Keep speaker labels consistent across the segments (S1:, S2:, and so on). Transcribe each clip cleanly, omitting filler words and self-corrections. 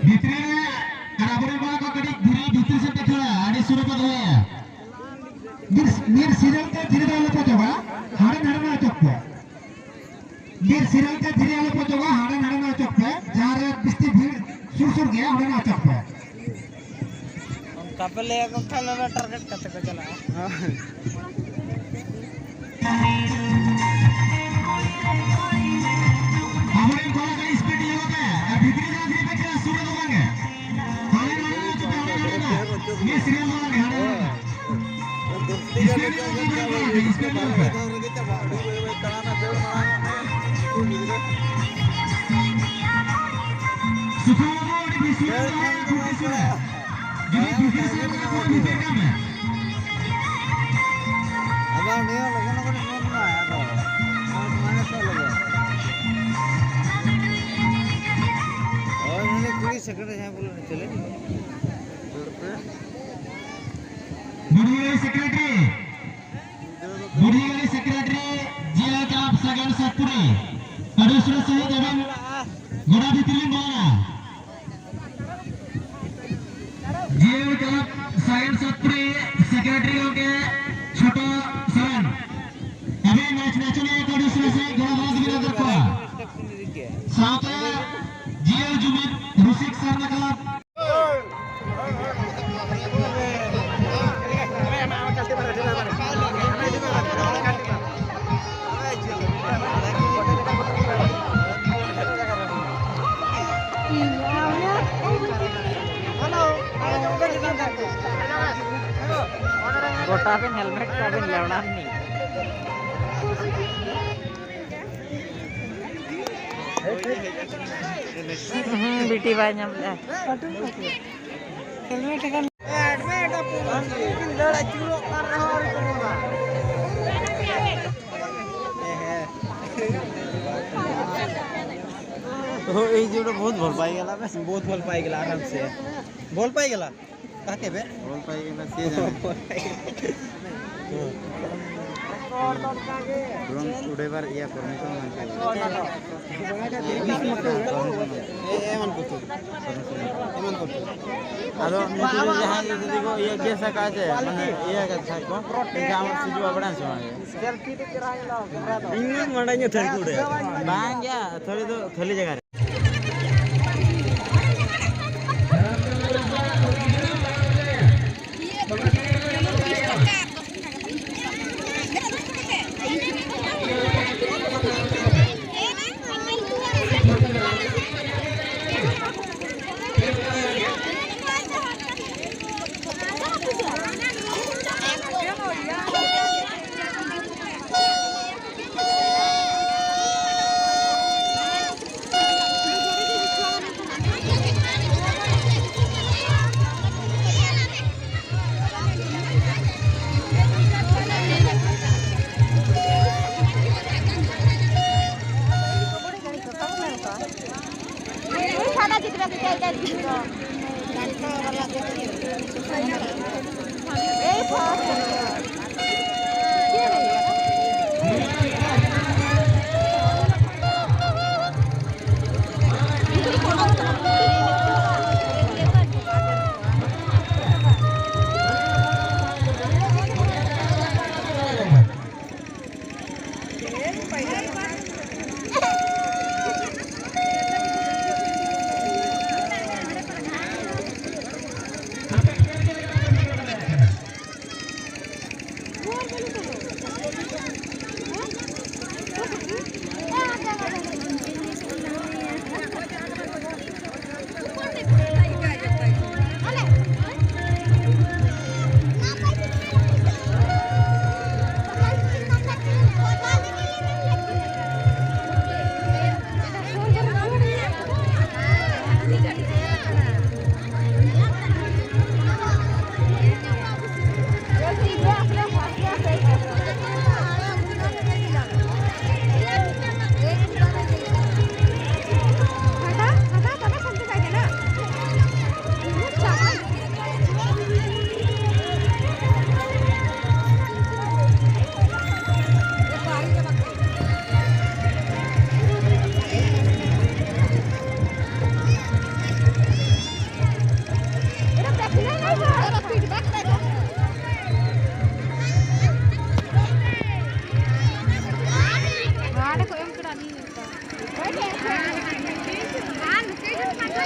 S1: भितरी कराबरी बड़ा को कड़ी धीरे भीतर से देखला आड़ी सुरू पद होया नीर सीरियल के धीरे वाले पदवा हाड़े नड़मा चोकते नीर सीरियल के धीरे वाले पदवा हाड़े नड़मा चोकते जार बिस्ती भीड़ सुर गया हाड़े ना चोकते
S2: कपले को खाना ना टारगेट करते को चला
S1: हमारे गोल का स्पीड ये होता है भितरी जा धीरे पे सुरू होंगे हाड़े नड़मा चोकते ये सीरियल वाला हाड़े बुढ़ी सेक्रेटरी जिला क्लब सगन सतपुरी कड़ेश्वर सहित एवं गोड़ा भित्री बोला जिला क्लब सगन सतपुरी सेक्रेटरी के छोटो सवन अभी मैच मैचने कड़ेश्वर से गोड़ा भाग गिरा करको साथ जिला जुमित रुसिक सरना क्लब
S2: गोटा पे हेलमेट का भी लेवड़ा नहीं बीटी भाई नाम ले हेलमेट का एडमेट अपन लड़ा चूरो कर रहा और करूंगा ओ ए जोड़ बहुत भल पाई गेला बस बहुत भल पाई गेला आराम से भल पाई गेला काके बे भल पाई गेला से जाने ड्रोन उड़ेबार या परमिशन एमन आरो नितुरे जहां जदी को ये के सका छे माने ये का छको गाम सिजवा बडा छ सेल्फी ते करायला कैमरा तो इंग्लिश मंडाने थरी उड़े बांग या थोड़ी तो थली जगह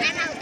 S1: Red out.